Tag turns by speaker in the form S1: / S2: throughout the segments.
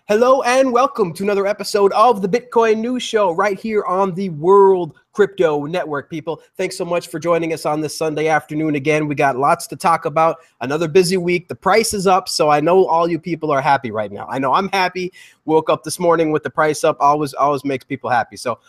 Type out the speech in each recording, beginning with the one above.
S1: Hello and welcome to another episode of the Bitcoin News Show right here on the World Crypto Network, people. Thanks so much for joining us on this Sunday afternoon. Again, we got lots to talk about. Another busy week. The price is up, so I know all you people are happy right now. I know I'm happy. Woke up this morning with the price up. Always makes people happy. So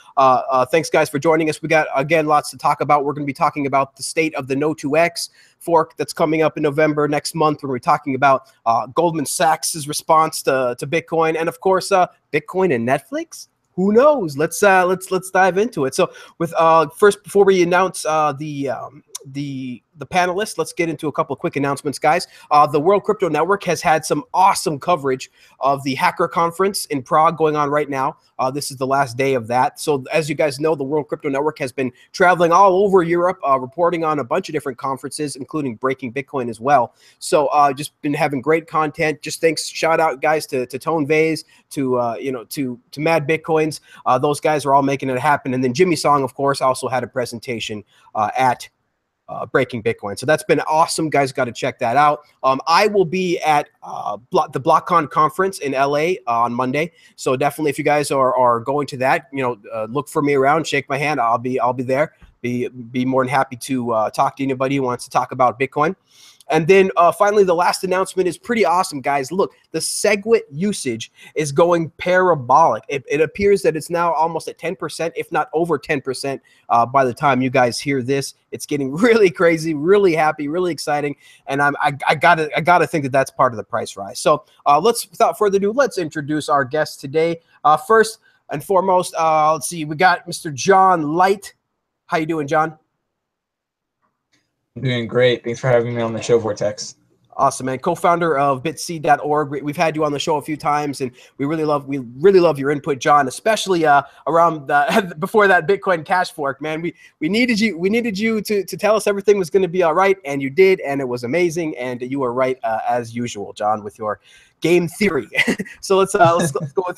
S1: thanks, guys, for joining us. We got, again, lots to talk about. We're going to be talking about the state of the NO2X fork that's coming up in November next month, when we're talking about Goldman Sachs' response to Bitcoin, and of course Bitcoin and Netflix. Who knows? Let's dive into it. So with first, before we announce the panelists, let's get into a couple of quick announcements, guys. The World Crypto Network has had some awesome coverage of the Hacker Conference in Prague going on right now. This is the last day of that. So as you guys know, the World Crypto Network has been traveling all over Europe, reporting on a bunch of different conferences, including Breaking Bitcoin as well. So just been having great content. Just thanks, shout out, guys, to Tone Vase, to Mad Bitcoins. Those guys are all making it happen. And then Jimmy Song, of course, also had a presentation at Breaking Bitcoin. So that's been awesome, guys. Got to check that out. I will be at the BlockCon conference in LA on Monday. So definitely, if you guys are going to that, look for me around, shake my hand. I'll be there. Be more than happy to talk to anybody who wants to talk about Bitcoin. And then finally, the last announcement is pretty awesome, guys. Look, the Segway usage is going parabolic. It appears that it's now almost at 10%, if not over 10%, by the time you guys hear this. It's getting really crazy, really happy, really exciting, and I gotta think that that's part of the price rise. So without further ado, let's introduce our guest today. First and foremost, let's see, we got Mr. John Light. How you doing, John?
S2: I'm doing great. Thanks for having me on the show, Vortex.
S1: Awesome, man. Co-founder of bitc.org. We've had you on the show a few times, and we really love your input, John, especially around before that Bitcoin Cash fork, man. We needed you to tell us everything was going to be all right, and you did, and it was amazing, and you were right as usual, John, with your game theory. So let's go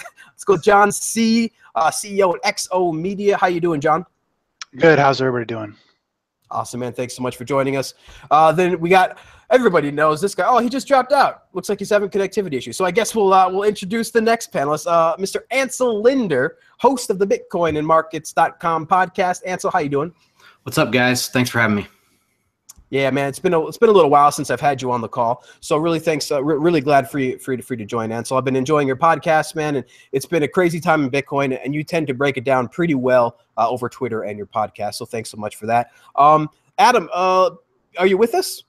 S1: with John C, CEO at XO Media. How you doing, John?
S3: Good. How's everybody doing?
S1: Awesome, man. Thanks so much for joining us. Then we got, everybody knows this guy. Oh, he just dropped out. Looks like he's having connectivity issues. So I guess we'll introduce the next panelist, Mr. Ansel Linder, host of the BitcoinandMarkets.com podcast. Ansel, how you doing?
S4: What's up, guys? Thanks for having me.
S1: Yeah, man, it's been a little while since I've had you on the call. So really, thanks. Really glad for you to join, Ansel. I've been enjoying your podcast, man, and it's been a crazy time in Bitcoin, and you tend to break it down pretty well over Twitter and your podcast. So thanks so much for that. Adam, are you with us?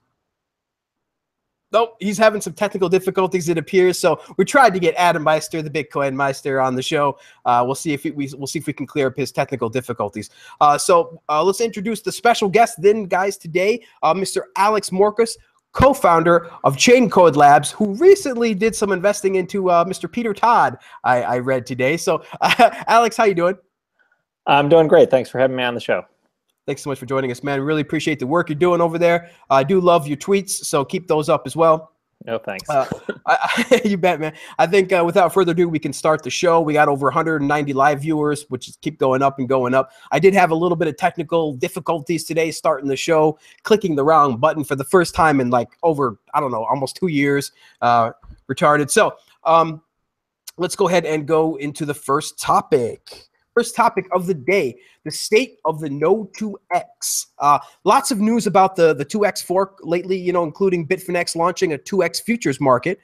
S1: Nope, he's having some technical difficulties, it appears. So we tried to get Adam Meister, the Bitcoin Meister, on the show. We'll see if we can clear up his technical difficulties. So let's introduce the special guest then, guys, today, Mr. Alex Morcus, co-founder of Chain Code Labs, who recently did some investing into Mr. Peter Todd, I read today. So Alex, how you doing?
S5: I'm doing great. Thanks for having me on the show.
S1: Thanks so much for joining us, man. Really appreciate the work you're doing over there. I do love your tweets, so keep those up as well.
S5: No, thanks.
S1: You bet, man. I think without further ado, we can start the show. We got over 190 live viewers, which is keep going up and going up. I did have a little bit of technical difficulties today starting the show, clicking the wrong button for the first time in like over, I don't know, almost 2 years. Retarded. So let's go ahead and go into the first topic. First topic of the day, the state of the NO2X. Lots of news about the 2X fork lately, including bitfinex launching a 2X futures market,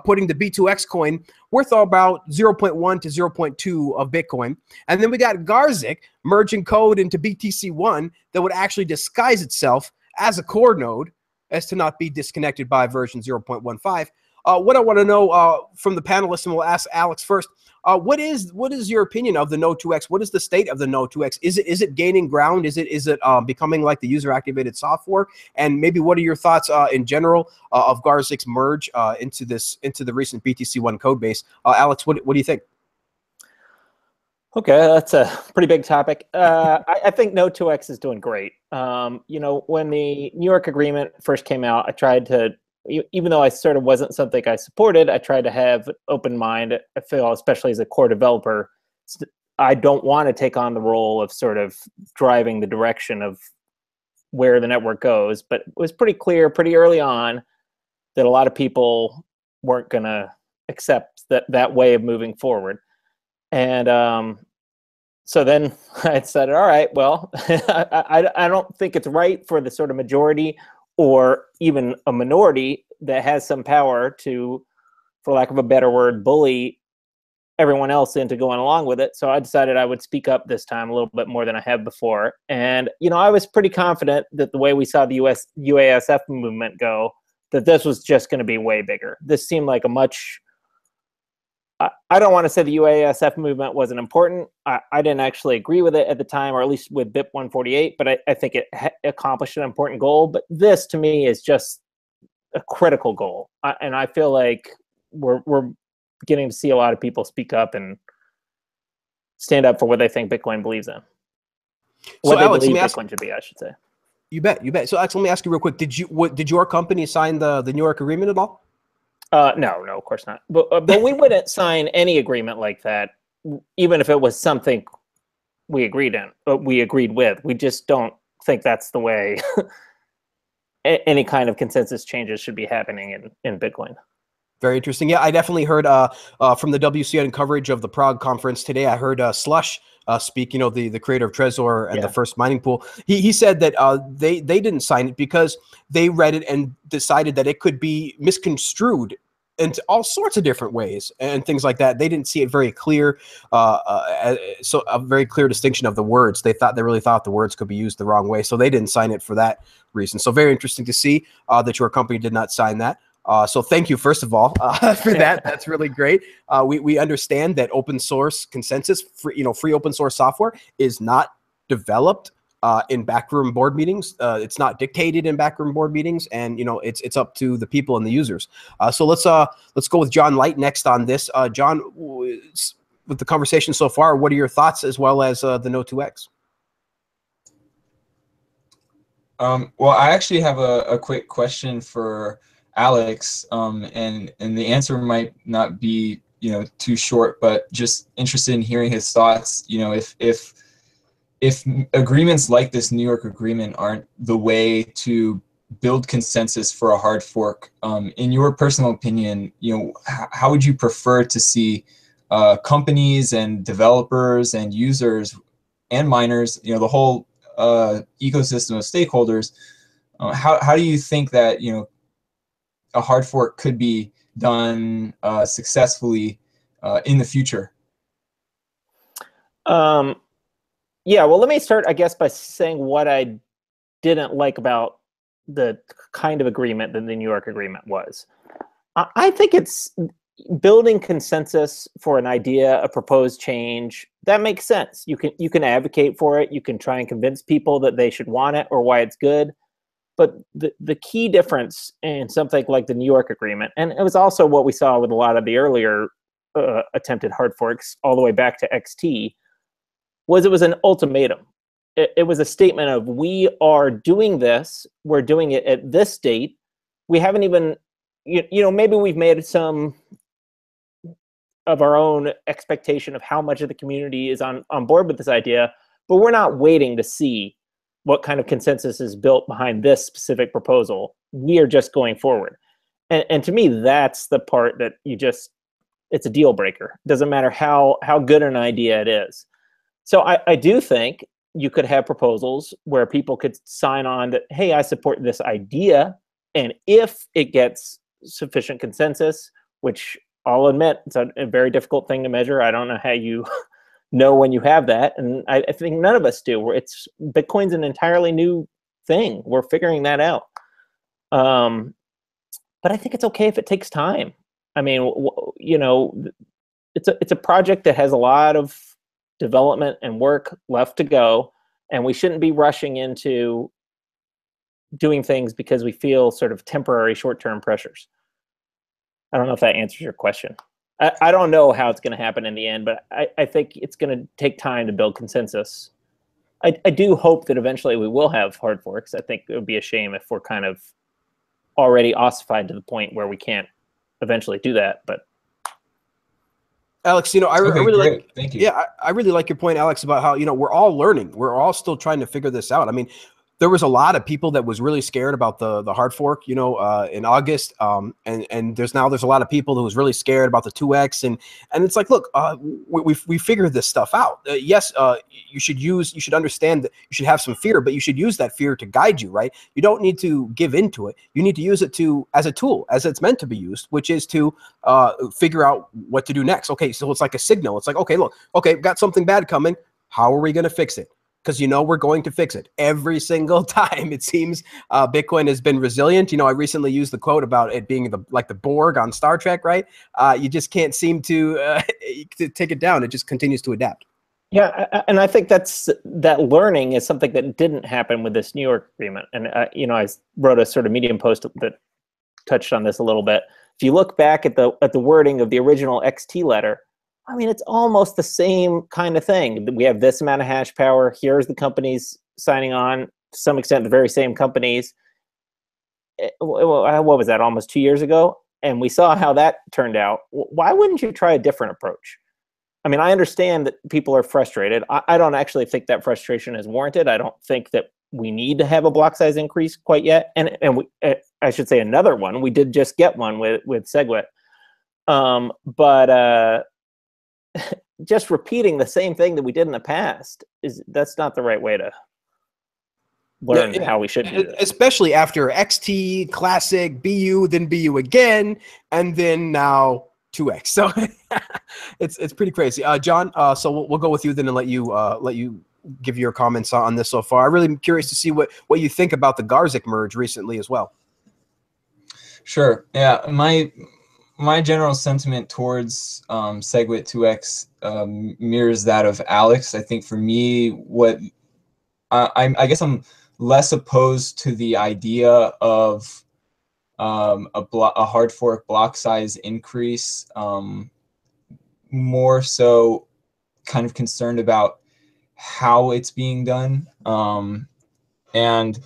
S1: putting the B2X coin worth about 0.1 to 0.2 of Bitcoin. And then we got Garzik merging code into BTC1 that would actually disguise itself as a core node as to not be disconnected by version 0.15. What I want to know from the panelists, and we'll ask Alex first, what is your opinion of the NO2X? What is the state of the NO2X? Is it gaining ground? Is it becoming like the user activated soft fork? And maybe what are your thoughts in general of Garzik's merge into the recent BTC1 code base? Alex, what do you think?
S5: Okay, that's a pretty big topic. I think NO2X is doing great. When the New York agreement first came out, I tried to, even though I sort of wasn't something I supported, I tried to have open mind. I feel, especially as a core developer, I don't want to take on the role of sort of driving the direction of where the network goes. But it was pretty clear pretty early on that a lot of people weren't going to accept that way of moving forward. And so then I said, all right, well, I don't think it's right for the sort of majority or even a minority that has some power to, for lack of a better word, bully everyone else into going along with it. So I decided I would speak up this time a little bit more than I have before. And, I was pretty confident that the way we saw the UASF movement go, that this was just going to be way bigger. This seemed like a much... I don't want to say the UASF movement wasn't important. I didn't actually agree with it at the time, or at least with BIP 148, but I think it accomplished an important goal. But this, to me, is just a critical goal. And I feel like we're getting to see a lot of people speak up and stand up for what they think Bitcoin believes in. What they believe Bitcoin should be, I should say.
S1: You bet. So, Alex, let me ask you real quick. Did your company sign the New York agreement at all?
S5: No, of course not. But we wouldn't sign any agreement like that, even if it was something we agreed with. We just don't think that's the way any kind of consensus changes should be happening in Bitcoin.
S1: Very interesting. Yeah, I definitely heard from the WCN coverage of the Prague conference today. I heard Slush speak, the creator of Trezor and the first mining pool. He said that they didn't sign it because they read it and decided that it could be misconstrued into all sorts of different ways and things like that. They didn't see it very clear, so a very clear distinction of the words. They really thought the words could be used the wrong way, so they didn't sign it for that reason. So very interesting to see that your company did not sign that. So thank you, first of all, for that. That's really great. We understand that open source consensus, free open source software is not developed in backroom board meetings. It's not dictated in backroom board meetings, and it's up to the people and the users. So let's go with John Light next on this. John, with the conversation so far, what are your thoughts as well as the NO2X?
S2: Well, I actually have a quick question for Alex, and the answer might not be too short, but just interested in hearing his thoughts. If agreements like this New York agreement aren't the way to build consensus for a hard fork, in your personal opinion, how would you prefer to see companies and developers and users and miners, the whole ecosystem of stakeholders, how do you think that a hard fork could be done successfully in the future?
S5: Yeah, well, let me start, I guess, by saying what I didn't like about the kind of agreement that the New York agreement was. I think it's building consensus for an idea, a proposed change. That makes sense. You can advocate for it. You can try and convince people that they should want it or why it's good. But the key difference in something like the New York agreement, and it was also what we saw with a lot of the earlier attempted hard forks all the way back to XT, was it was an ultimatum. It was a statement of, we are doing this, we're doing it at this date. We haven't even, maybe we've made some of our own expectation of how much of the community is on board with this idea, but we're not waiting to see what kind of consensus is built behind this specific proposal. We are just going forward. And to me, that's the part that it's a deal breaker. Doesn't matter how good an idea it is. So I do think you could have proposals where people could sign on that, hey, I support this idea. And if it gets sufficient consensus, which I'll admit, it's a very difficult thing to measure. I don't know how you know when you have that. And I think none of us do. Bitcoin's an entirely new thing. We're figuring that out. But I think it's okay if it takes time. I mean, it's a project that has a lot of development and work left to go, and we shouldn't be rushing into doing things because we feel sort of temporary short-term pressures. I don't know if that answers your question. I don't know how it's going to happen in the end, but I think it's going to take time to build consensus. I do hope that eventually we will have hard forks. I think it would be a shame if we're kind of already ossified to the point where we can't eventually do that, but
S1: Alex, I really like. Thank you. Yeah, I really like your point, Alex, about how we're all learning. We're all still trying to figure this out. I mean, there was a lot of people that was really scared about the hard fork, in August. And there's a lot of people who was really scared about the 2X. And it's like, look, we figured this stuff out. Yes, you should understand that you should have some fear, but you should use that fear to guide you, right? You don't need to give into it. You need to use it as a tool, as it's meant to be used, which is to figure out what to do next. Okay, so it's like a signal. It's like, okay, look, okay, we've got something bad coming. How are we going to fix it? Because we're going to fix it every single time. It seems Bitcoin has been resilient. I recently used the quote about it being like the Borg on Star Trek, right? You just can't seem to take it down. It just continues to adapt.
S5: Yeah, and I think that learning is something that didn't happen with this New York agreement. And I wrote a sort of Medium post that touched on this a little bit. If you look back at the wording of the original XT letter, I mean, it's almost the same kind of thing. We have this amount of hash power. Here's the companies signing on, to some extent, the very same companies. What was that, almost 2 years ago? And we saw how that turned out. Why wouldn't you try a different approach? I mean, I understand that people are frustrated. I don't actually think that frustration is warranted. I don't think that we need to have a block size increase quite yet. And I should say another one. We did just get one with Segway. But just repeating the same thing that we did in the past that's not the right way to learn how we should do this.
S1: Especially after XT, Classic, BU, then BU again, and then now 2X. So it's pretty crazy. John, so we'll go with you then and let you give your comments on this so far. I'm really curious to see what you think about the Garzik merge recently as well.
S2: Sure. Yeah, my general sentiment towards Segway 2X mirrors that of Alex. I think for me, I guess I'm less opposed to the idea of a hard fork block size increase, more so kind of concerned about how it's being done, and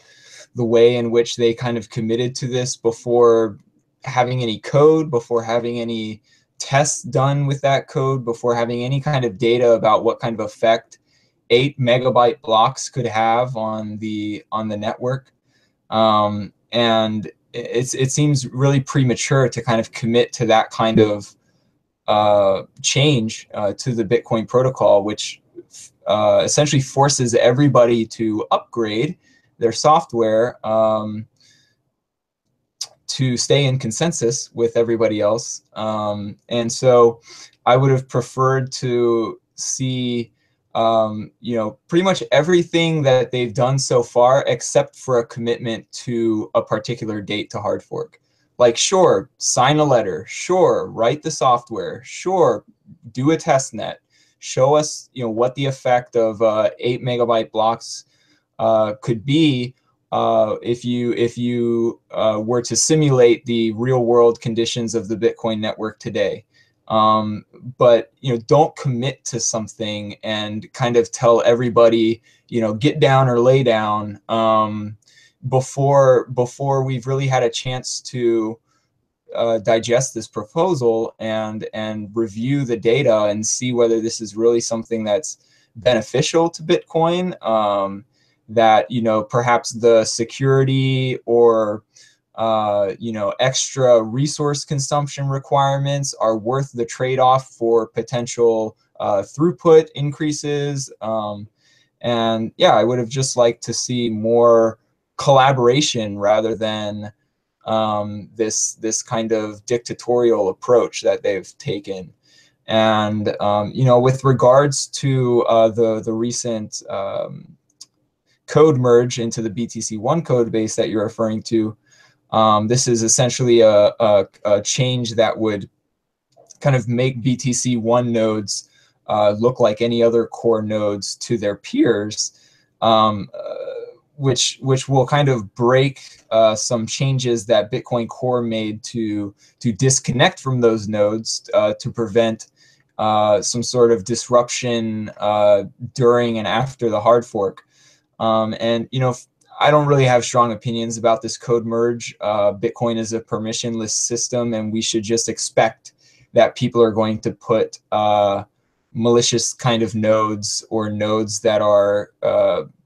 S2: the way in which they kind of committed to this before having any code, before having any tests done with that code, before having any kind of data about what kind of effect 8 megabyte blocks could have on the network. And it seems really premature to kind of commit to that kind of change to the Bitcoin protocol, which essentially forces everybody to upgrade their software to stay in consensus with everybody else. And so I would have preferred to see pretty much everything that they've done so far, except for a commitment to a particular date to hard fork. Like, sure, sign a letter, sure, write the software, sure, do a test net, show us what the effect of 8 megabyte blocks could be if you were to simulate the real world conditions of the Bitcoin network today. But don't commit to something and kind of tell everybody get down or lay down before we've really had a chance to digest this proposal and review the data and see whether this is really something that's beneficial to Bitcoin, that perhaps the security or extra resource consumption requirements are worth the trade-off for potential throughput increases. And yeah, I would have just liked to see more collaboration rather than this kind of dictatorial approach that they've taken. And with regards to the recent code merge into the BTC1 code base that you're referring to, this is essentially a change that would kind of make BTC1 nodes look like any other core nodes to their peers, which will kind of break some changes that Bitcoin Core made to disconnect from those nodes to prevent some sort of disruption during and after the hard fork. And I don't really have strong opinions about this code merge. Bitcoin is a permissionless system, and we should just expect that people are going to put malicious kind of nodes or nodes that are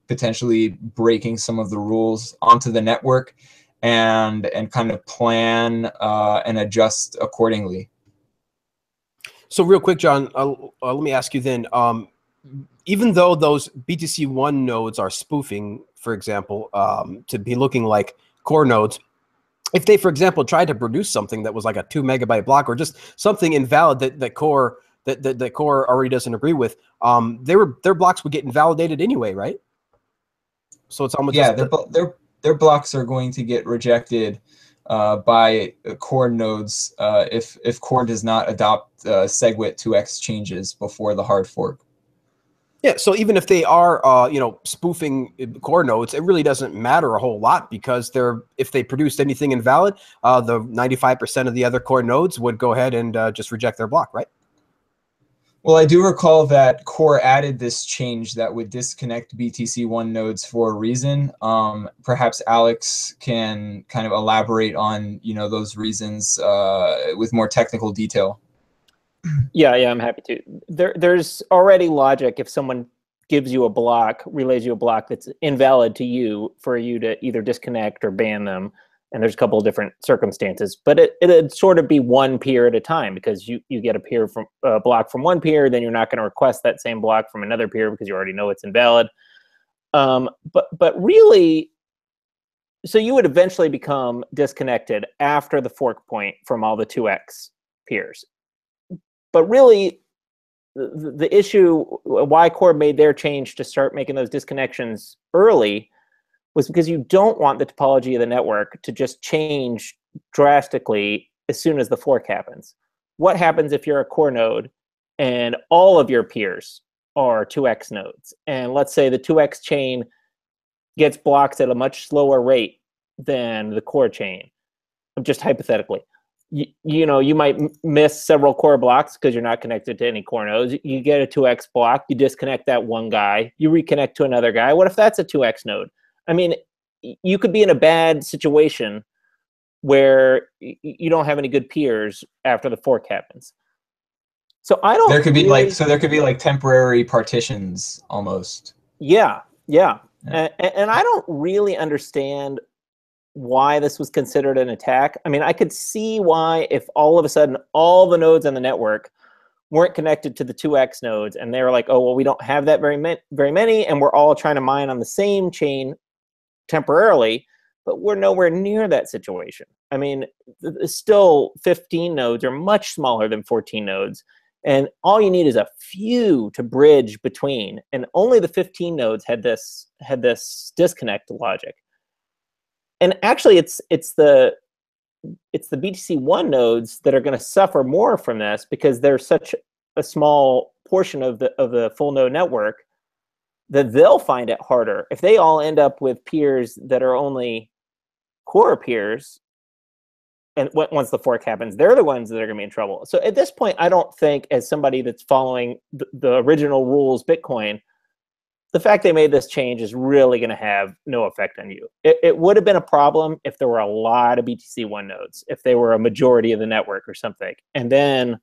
S2: potentially breaking some of the rules onto the network, and kind of plan and adjust accordingly.
S1: So real quick, John, let me ask you then, even though those BTC1 nodes are spoofing, for example, to be looking like core nodes, if they, for example, tried to produce something that was like a 2 megabyte block or just something invalid that core already doesn't agree with, their blocks would get invalidated anyway, right? So it's almost
S2: their blocks are going to get rejected by core nodes if core does not adopt Segway 2x changes before the hard fork.
S1: Yeah, so even if they are, spoofing core nodes, it really doesn't matter a whole lot, because if they produced anything invalid, the 95% of the other core nodes would go ahead and just reject their block, right?
S2: Well, I do recall that core added this change that would disconnect BTC1 nodes for a reason. Perhaps Alex can kind of elaborate on those reasons with more technical detail.
S5: Yeah, I'm happy to. There's already logic if someone gives you a block, relays you a block that's invalid to you, for you to either disconnect or ban them. And there's a couple of different circumstances, but it'd sort of be one peer at a time, because you get a block from one peer, then you're not going to request that same block from another peer because you already know it's invalid. But really, so you would eventually become disconnected after the fork point from all the 2x peers. But really, the issue why Core made their change to start making those disconnections early was because you don't want the topology of the network to just change drastically as soon as the fork happens. What happens if you're a core node and all of your peers are 2x nodes? And let's say the 2x chain gets blocks at a much slower rate than the core chain, just hypothetically. You might miss several core blocks because you're not connected to any core nodes. You get a 2x block, you disconnect that one guy, you reconnect to another guy. What if that's a 2x node? I mean, you could be in a bad situation where you don't have any good peers after the fork happens. So I don't.
S2: There could be like temporary partitions almost.
S5: Yeah. And I don't really understand why this was considered an attack. I mean, I could see why if all of a sudden all the nodes on the network weren't connected to the 2x nodes, and they were like, oh, well, we don't have that very many, and we're all trying to mine on the same chain temporarily, but we're nowhere near that situation. I mean, still 15 nodes are much smaller than 14 nodes, and all you need is a few to bridge between, and only the 15 nodes had this disconnect logic. And actually, it's the BTC1 nodes that are going to suffer more from this, because they're such a small portion of the full node network that they'll find it harder if they all end up with peers that are only core peers. And once the fork happens, they're the ones that are going to be in trouble. So at this point, I don't think, as somebody that's following the original rules Bitcoin, the fact they made this change is really going to have no effect on you. It would have been a problem if there were a lot of BTC1 nodes, if they were a majority of the network or something. And then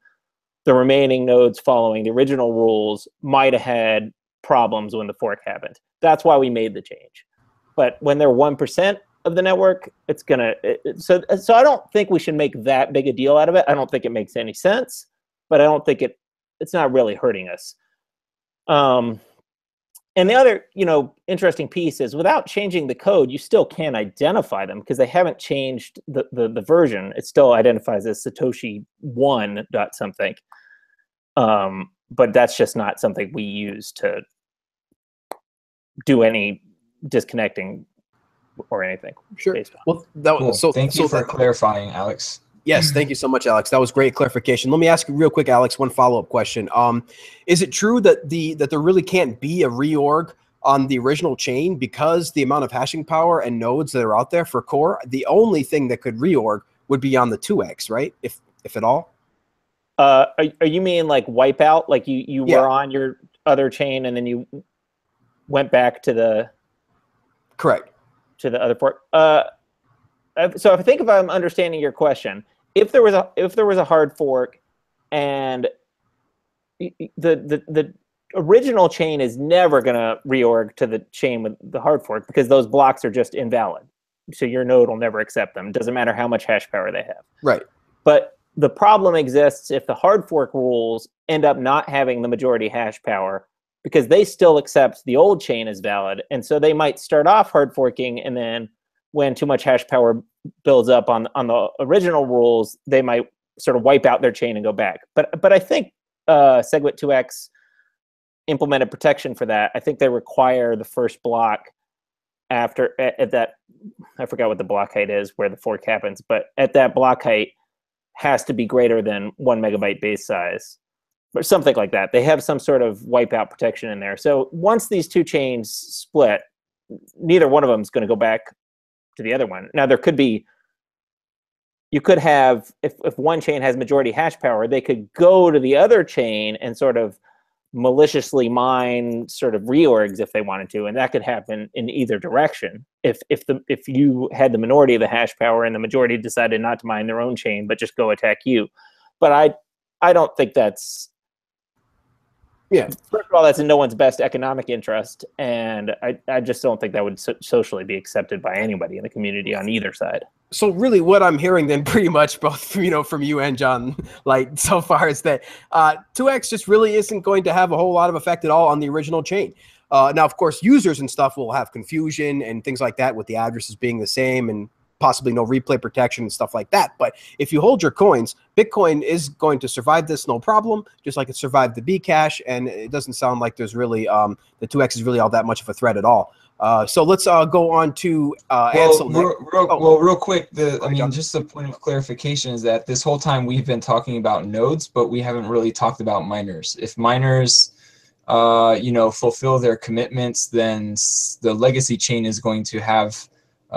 S5: the remaining nodes following the original rules might have had problems when the fork happened. That's why we made the change. But when they're 1% of the network, it's gonna. So I don't think we should make that big a deal out of it. I don't think it makes any sense, but I don't think it's not really hurting us. And the other, interesting piece is, without changing the code, you still can't identify them, because they haven't changed the version. It still identifies as Satoshi 1 dot something. But that's just not something we use to do any disconnecting or anything.
S1: Sure. Well,
S2: cool. Thank you for clarifying, Alex.
S1: Yes, thank you so much, Alex. That was great clarification. Let me ask you real quick, Alex, one follow-up question. Is it true that there really can't be a reorg on the original chain, because the amount of hashing power and nodes that are out there for core, the only thing that could reorg would be on the 2x, right? If at all?
S5: Are you mean like wipeout? Like you were on your other chain and then you went back to the other fork? So I think if I'm understanding your question, if there was a hard fork and the original chain is never going to reorg to the chain with the hard fork because those blocks are just invalid. So your node will never accept them. It doesn't matter how much hash power they have.
S1: Right.
S5: But the problem exists if the hard fork rules end up not having the majority hash power because they still accept the old chain as valid. And so they might start off hard forking, and then when too much hash power builds up on the original rules, they might sort of wipe out their chain and go back. But I think Segway 2X implemented protection for that. I think they require the first block after at that, I forgot what the block height is where the fork happens, but at that block height has to be greater than 1 megabyte base size or something like that. They have some sort of wipeout protection in there. So once these two chains split, neither one of them is going to go back to the other one. Now there could be, you could have, if one chain has majority hash power, they could go to the other chain and sort of maliciously mine sort of reorgs if they wanted to, and that could happen in either direction. If you had the minority of the hash power and the majority decided not to mine their own chain but just go attack you. But I don't think that's,
S1: yeah.
S5: First of all, that's in no one's best economic interest, and I just don't think that would socially be accepted by anybody in the community on either side.
S1: So really what I'm hearing then pretty much both from you and John, like so far, is that 2X just really isn't going to have a whole lot of effect at all on the original chain. Now, of course, users and stuff will have confusion and things like that with the addresses being the same and possibly no replay protection and stuff like that. But if you hold your coins, Bitcoin is going to survive this no problem, just like it survived the Bcash. And it doesn't sound like there's really, the 2X is really all that much of a threat at all. So let's go on to
S2: Ansel. Real quick, I mean,
S1: John.
S2: just a point of clarification is that this whole time we've been talking about nodes, but we haven't really talked about miners. If miners, fulfill their commitments, then the legacy chain is going to have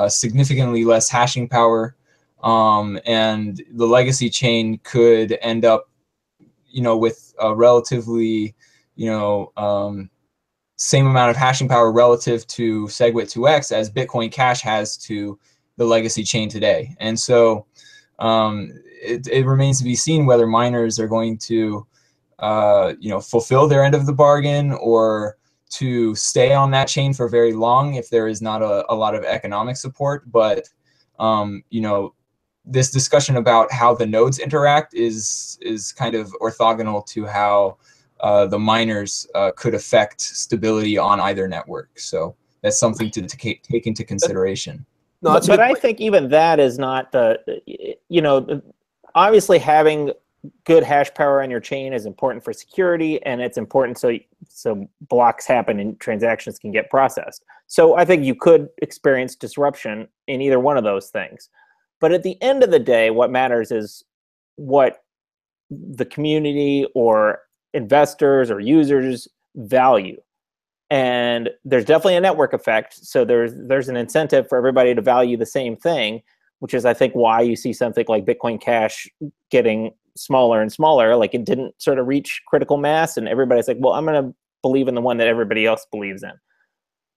S2: significantly less hashing power, and the legacy chain could end up, with a relatively, same amount of hashing power relative to Segway 2X as Bitcoin Cash has to the legacy chain today. And so it remains to be seen whether miners are going to, fulfill their end of the bargain or to stay on that chain for very long if there is not a lot of economic support. But, this discussion about how the nodes interact is kind of orthogonal to how the miners could affect stability on either network. So that's something to take into consideration.
S5: No, but I think even that is not the, obviously having good hash power on your chain is important for security, and it's important so blocks happen and transactions can get processed. So I think you could experience disruption in either one of those things. But at the end of the day, what matters is what the community or investors or users value. And there's definitely a network effect. So there's an incentive for everybody to value the same thing, which is, I think, why you see something like Bitcoin Cash getting smaller and smaller. Like, it didn't sort of reach critical mass, and everybody's like, well, I'm going to believe in the one that everybody else believes in.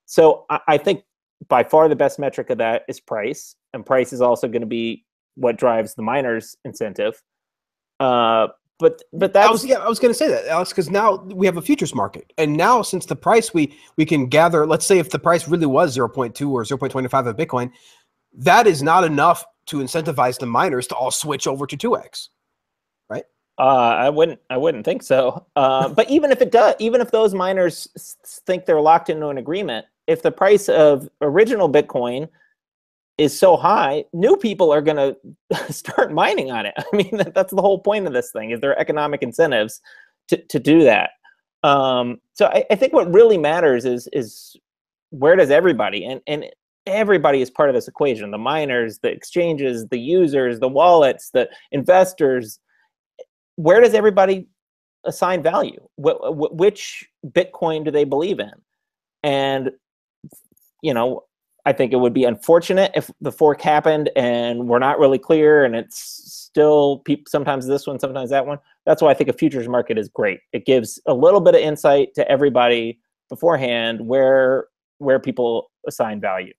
S5: So I think by far the best metric of that is price, and price is also going to be what drives the miners' incentive. But that's,
S1: I was going to say that, Alex, because now we have a futures market, and now since the price we can gather, let's say if the price really was 0.2 or 0.25 of Bitcoin, that is not enough to incentivize the miners to all switch over to 2X, right?
S5: I wouldn't think so. But even if it does, even if those miners think they're locked into an agreement, if the price of original Bitcoin is so high, new people are going to start mining on it. I mean, that's the whole point of this thing, is there are economic incentives to do that. So I think what really matters is where does everybody, and everybody is part of this equation, the miners, the exchanges, the users, the wallets, the investors, where does everybody assign value? Which Bitcoin do they believe in? And, I think it would be unfortunate if the fork happened and we're not really clear, and it's still sometimes this one, sometimes that one. That's why I think a futures market is great. It gives a little bit of insight to everybody beforehand where people assign value.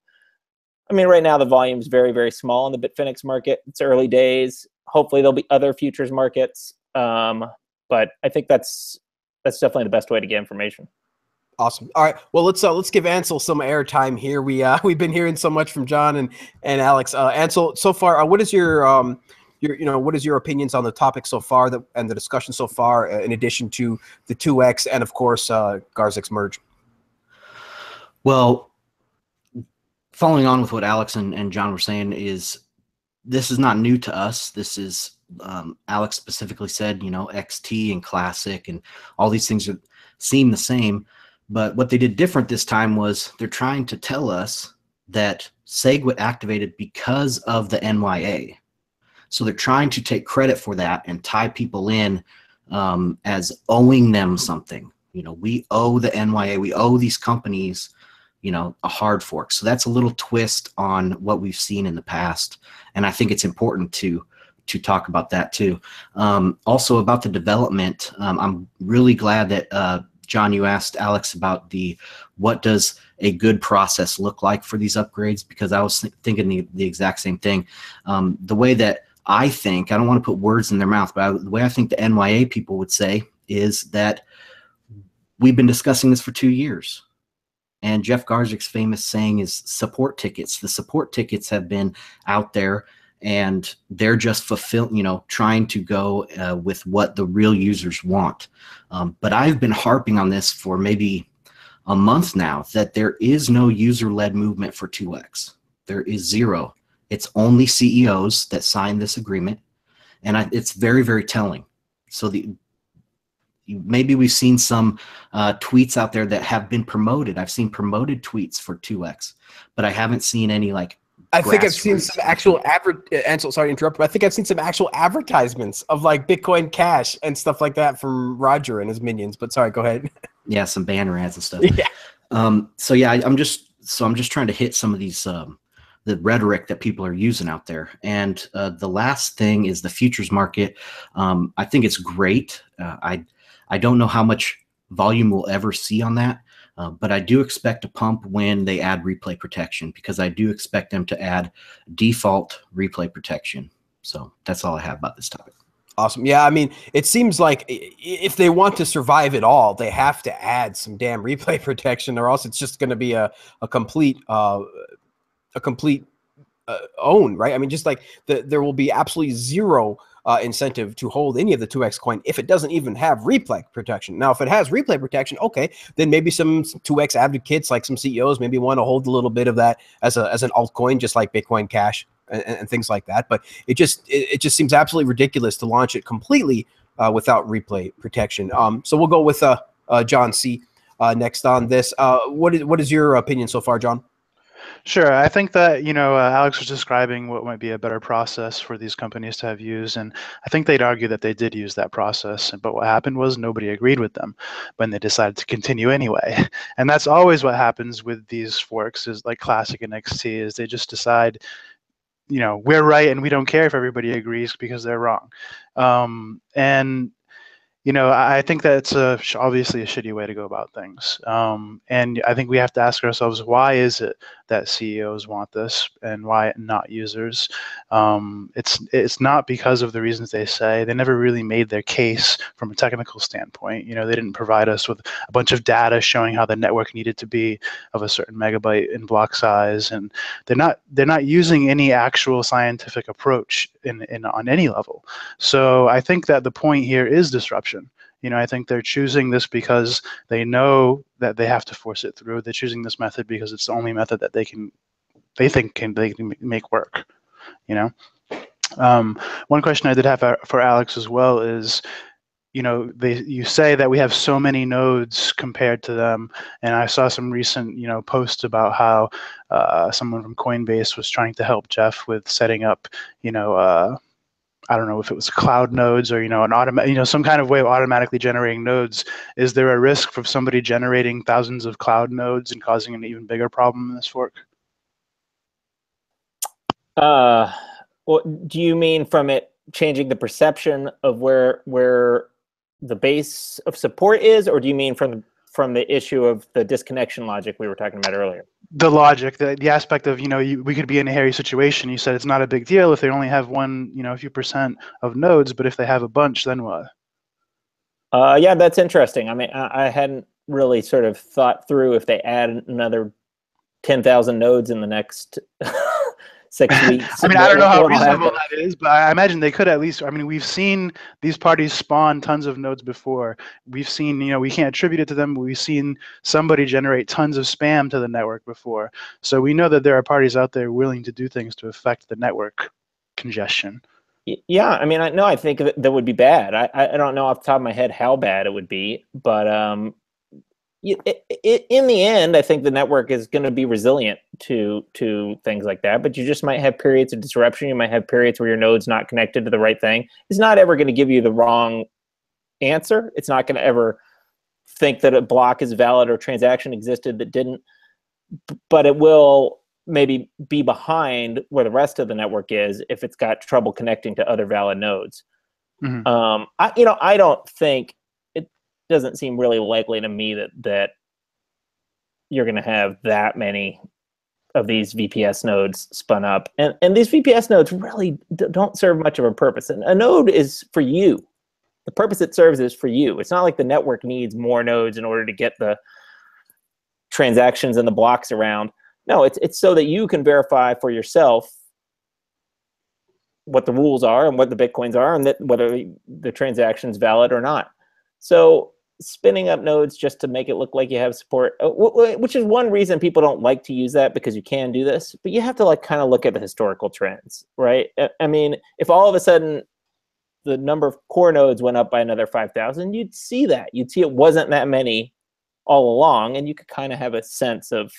S5: I mean, right now the volume is very, very small in the bitfinex market. It's early days. Hopefully there'll be other futures markets. But I think that's that's definitely the best way to get information.
S1: Awesome. All right. Well, let's give Ansel some airtime here. We've been hearing so much from John and Alex. Ansel, so far, what is your what is your opinions on the topic so far and the discussion so far, in addition to the 2X and of course Garzik's merge?
S4: Well, following on with what Alex and John were saying, is this is not new to us. This is Alex specifically said, XT and Classic and all these things seem the same. But what they did different this time was they're trying to tell us that Segway activated because of the NYA. So they're trying to take credit for that and tie people in as owing them something. We owe the NYA, we owe these companies, a hard fork. So that's a little twist on what we've seen in the past. And I think it's important to talk about that too. Also about the development, I'm really glad that John, you asked Alex about what does a good process look like for these upgrades, because I was thinking the exact same thing. The way that I think, I don't want to put words in their mouth, but the way I think the NYA people would say is that we've been discussing this for 2 years. And Jeff Garzik's famous saying is support tickets. The support tickets have been out there, and they're just trying to go with what the real users want. But I've been harping on this for maybe a month now, that there is no user-led movement for 2X. There is zero. It's only CEOs that signed this agreement, and it's very, very telling. So maybe we've seen some tweets out there that have been promoted. I've seen promoted tweets for 2X, but I haven't seen any
S1: I think I've seen some actual Ansel, sorry to interrupt, but I think I've seen some actual advertisements of Bitcoin Cash and stuff like that from Roger and his minions. But sorry, go ahead.
S4: Yeah, some banner ads and stuff.
S1: Yeah.
S4: So yeah, I'm just trying to hit some of these the rhetoric that people are using out there. And the last thing is the futures market. I think it's great. I don't know how much volume we'll ever see on that. But I do expect a pump when they add replay protection, because I do expect them to add default replay protection. So that's all I have about this topic.
S1: Awesome. Yeah, I mean, it seems like if they want to survive at all, they have to add some damn replay protection, or else it's just going to be a complete own, right? I mean, just there will be absolutely zero incentive to hold any of the 2X coin if it doesn't even have replay protection. Now, if it has replay protection, okay, then maybe some 2X advocates, like some CEOs, maybe want to hold a little bit of that as an altcoin, just like Bitcoin Cash and things like that. But it just seems absolutely ridiculous to launch it completely without replay protection. So we'll go with John C. Next on this. What is your opinion so far, John?
S3: Sure. I think that, Alex was describing what might be a better process for these companies to have used. And I think they'd argue that they did use that process. But what happened was nobody agreed with them when they decided to continue anyway. And that's always what happens with these forks, is like Classic and XT, is they just decide, we're right and we don't care if everybody agrees because they're wrong. I think that's obviously a shitty way to go about things. And I think we have to ask ourselves, why is it that CEOs want this and why not users? It's not because of the reasons they say. They never really made their case from a technical standpoint. They didn't provide us with a bunch of data showing how the network needed to be of a certain megabyte in block size, and they're not using any actual scientific approach on any level. So I think that the point here is disruption. I think they're choosing this because they know that they have to force it through. They're choosing this method because it's the only method that they can make work. One question I did have for Alex as well is, you say that we have so many nodes compared to them, and I saw some recent posts about how someone from Coinbase was trying to help Jeff with setting up I don't know if it was cloud nodes or some kind of way of automatically generating nodes. Is there a risk for somebody generating thousands of cloud nodes and causing an even bigger problem in this fork?
S5: Well, do you mean from it changing the perception of where the base of support is, or do you mean from the issue of the disconnection logic we were talking about earlier?
S3: The logic, the aspect of, we could be in a hairy situation. You said it's not a big deal if they only have one, a few percent of nodes, but if they have a bunch, then what?
S5: Yeah, that's interesting. I mean, I hadn't really sort of thought through if they add another 10,000 nodes in the next 6 weeks.
S3: I mean, I don't know how
S5: what'll
S3: reasonable
S5: happen.
S3: that is, but I imagine they could at least. I mean, we've seen these parties spawn tons of nodes before. We've seen, you know, we can't attribute it to them, but we've seen somebody generate tons of spam to the network before. So we know that there are parties out there willing to do things to affect the network congestion.
S5: Yeah, I mean, I think that would be bad. I don't know off the top of my head how bad it would be, but in the end, I think the network is going to be resilient to things like that. But you just might have periods of disruption. You might have periods where your node's not connected to the right thing. It's not ever going to give you the wrong answer. It's not going to ever think that a block is valid or transaction existed that didn't. But it will maybe be behind where the rest of the network is if it's got trouble connecting to other valid nodes.
S3: Mhm.
S5: I don't think, it doesn't seem really likely to me that you're going to have that many of these VPS nodes spun up. And these VPS nodes really don't serve much of a purpose. And a node is for you. The purpose it serves is for you. It's not like the network needs more nodes in order to get the transactions and the blocks around. No, it's so that you can verify for yourself what the rules are and what the Bitcoins are and that whether the transaction is valid or not. So spinning up nodes just to make it look like you have support, which is one reason people don't like to use that, because you can do this, but you have to like kind of look at the historical trends, right? I mean, if all of a sudden the number of core nodes went up by another 5,000, you'd see that. You'd see it wasn't that many all along, and you could kind of have a sense of.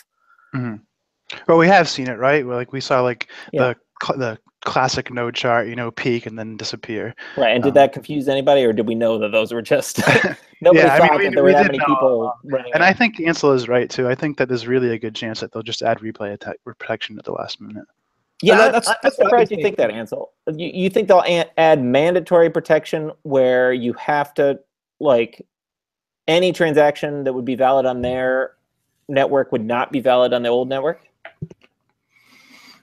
S3: Mm-hmm. Well, we have seen it, right? Like we saw like
S5: Yeah.
S3: the classic node chart, you know, peak and then disappear.
S5: Right, and did that confuse anybody, or did we know that those were just nobody
S3: Yeah, I
S5: thought
S3: mean,
S5: that there were that
S3: did
S5: many
S3: know,
S5: people running
S3: and
S5: it?
S3: I think Ansel is right too. I think that there's really a good chance that they'll just add replay protection at the last minute.
S5: Yeah,
S1: that's
S5: I'm
S1: what I've
S5: surprised
S1: been
S5: you think that, Ansel. You think they'll add mandatory protection where you have to, like, any transaction that would be valid on their network would not be valid on the old network?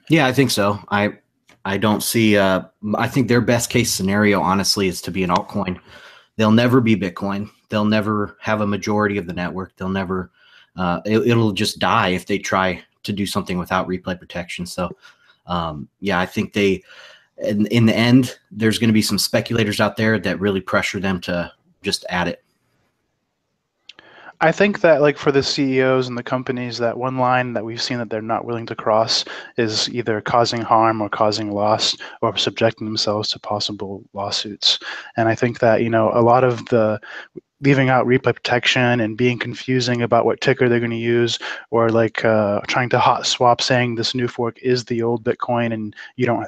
S4: Yeah, I think so. I don't see. I think their best case scenario, honestly, is to be an altcoin. They'll never be Bitcoin. They'll never have a majority of the network. They'll never. It'll just die if they try to do something without replay protection. So, yeah, I think they. In the end, there's going to be some speculators out there that really pressure them to just add it.
S3: I think that, like, for the CEOs and the companies, that one line that we've seen that they're not willing to cross is either causing harm or causing loss or subjecting themselves to possible lawsuits. And I think that, you know, a lot of the leaving out replay protection and being confusing about what ticker they're going to use, or like trying to hot swap saying this new fork is the old Bitcoin and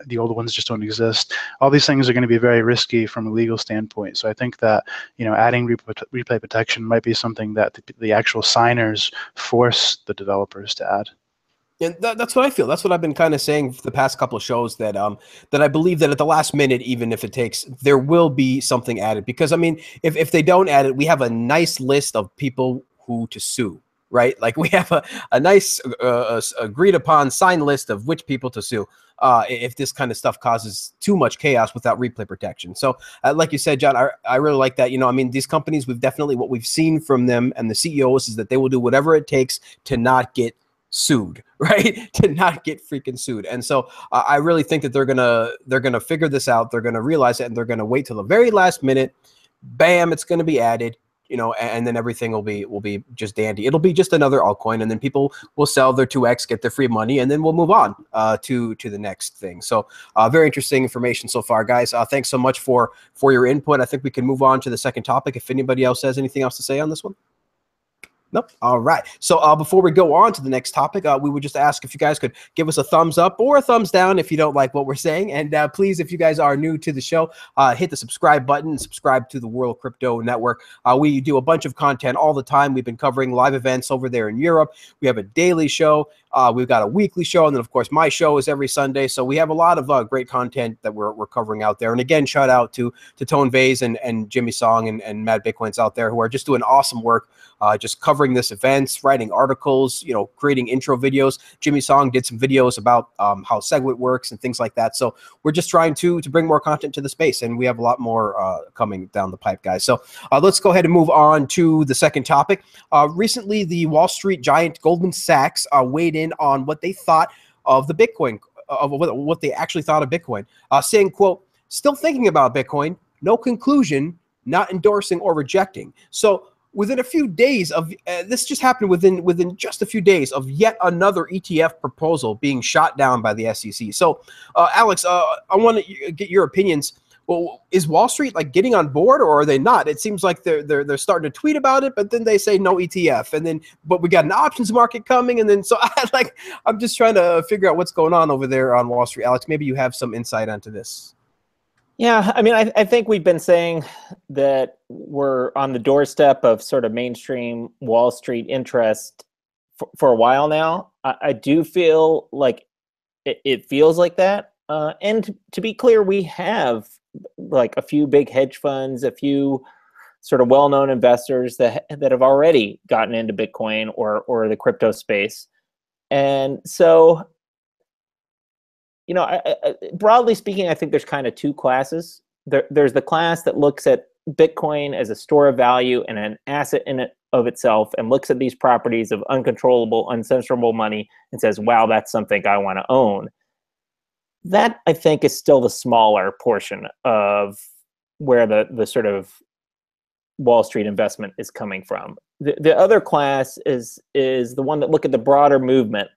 S3: the old ones just don't exist. All these things are going to be very risky from a legal standpoint. So I think that, you know, adding replay protection might be something that the actual signers force the developers to add.
S1: And that's what I feel. That's what I've been kind of saying for the past couple of shows, that that I believe that at the last minute, even if it takes, there will be something added. Because I mean, if they don't add it, we have a nice list of people who to sue, right? Like we have a nice agreed upon signed list of which people to sue if this kind of stuff causes too much chaos without replay protection. So like you said, John, I really like that. You know, I mean, these companies, what we've seen from them and the CEOs is that they will do whatever it takes to not get sued, right? To not get freaking sued. And so I really think that they're gonna figure this out. They're gonna realize it, and they're gonna wait till the very last minute. Bam, it's gonna be added, you know, and then everything will be just dandy. It'll be just another altcoin, and then people will sell their 2x, get their free money, and then we'll move on to the next thing. So very interesting information so far, guys. Thanks so much for your input. I think we can move on to the second topic if anybody else has anything else to say on this one. Nope. All right. So before we go on to the next topic, we would just ask if you guys could give us a thumbs up or a thumbs down if you don't like what we're saying. And please, if you guys are new to the show, hit the subscribe button, subscribe to the World Crypto Network. We do a bunch of content all the time. We've been covering live events over there in Europe. We have a daily show. We've got a weekly show. And then, of course, my show is every Sunday. So we have a lot of great content that we're covering out there. And again, shout out to Tone Vase and Jimmy Song and Mad Bitcoins out there who are just doing awesome work just covering this events, writing articles, you know, creating intro videos. Jimmy Song did some videos about how Segway works and things like that. So we're just trying to bring more content to the space, and we have a lot more coming down the pipe, guys. So let's go ahead and move on to the second topic. Recently, the Wall Street giant Goldman Sachs weighed in on what they thought of the Bitcoin, of what they actually thought of Bitcoin, saying, quote, "Still thinking about Bitcoin, no conclusion, not endorsing or rejecting." So within a few days of this just happened within just a few days of yet another ETF proposal being shot down by the SEC. So Alex, I want to get your opinions. Well, is Wall Street like getting on board, or are they not? It seems like they're starting to tweet about it, but then they say no ETF, and then but we got an options market coming, and then so I'm just trying to figure out what's going on over there on Wall Street. Alex, maybe you have some insight onto this.
S5: Yeah, I mean, I think we've been saying that we're on the doorstep of sort of mainstream Wall Street interest for a while now. I do feel like it feels like that, and to be clear, we have like a few big hedge funds, a few sort of well-known investors that have already gotten into Bitcoin or the crypto space. And so, you know, broadly speaking, I think there's kind of two classes. There's the class that looks at Bitcoin as a store of value and an asset in it of itself, and looks at these properties of uncontrollable, uncensorable money and says, wow, that's something I want to own. That, I think, is still the smaller portion of where the sort of Wall Street investment is coming from. The other class is the one that look at the broader movement.